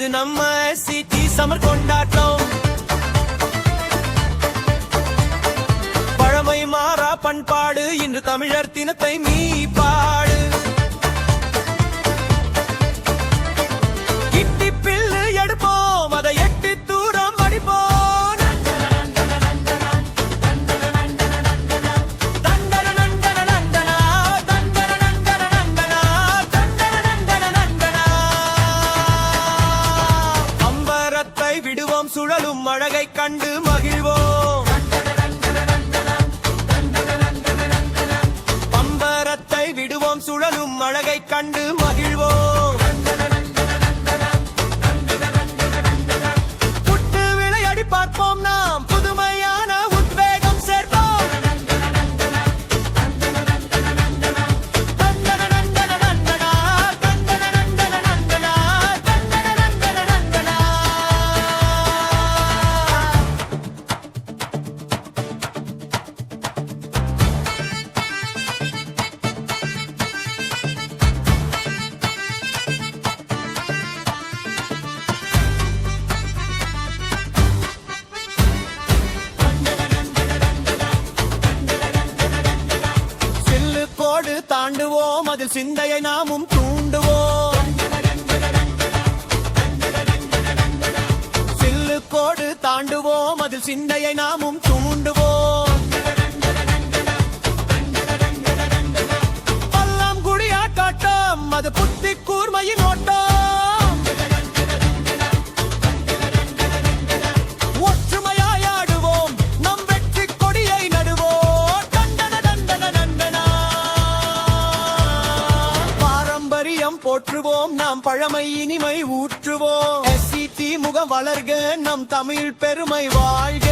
இது நம்ம சிட்டி சமர் கொண்டாட்டம். பழமை மாறா பண்பாடு இன்று தமிழர் தினத்தை மீ பாடு. கிட்டி பில்லு எடுப்போம் அதை எட்டி தூரம் அடிப்போம். விடுவோம் சுழலும் அழகை கண்டு மகிழ்வோம். பம்பரத்தை விடுவோம் சுழலும் அழகை கண்டு மகிழ்வோம். புட்டு விளையாடி பார்ப்போம் நாம் புதுமையான உத்வேகம் சேர்ப்போம். தாண்டுவோம் அதில் சிந்தையை நாமும் தூண்டுவோம். சில்லுக்கோடு தாண்டுவோம் அதில் சிந்தையை நாமும் தூண்டுவோம். பல்லாம் குடியாட்டம் அது புத்தி கூர்மையின் ஓட்டம். போற்றுவோம் நாம் பழமை இனிமை ஊற்றுவோம். SCT முகம் வளர்க நம் தமிழ் பெருமை வாழ்க.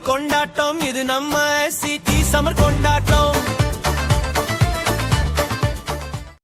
கொண்டாட்டம் இது நம்ம சிட்டி சமர் கொண்டாட்டம்.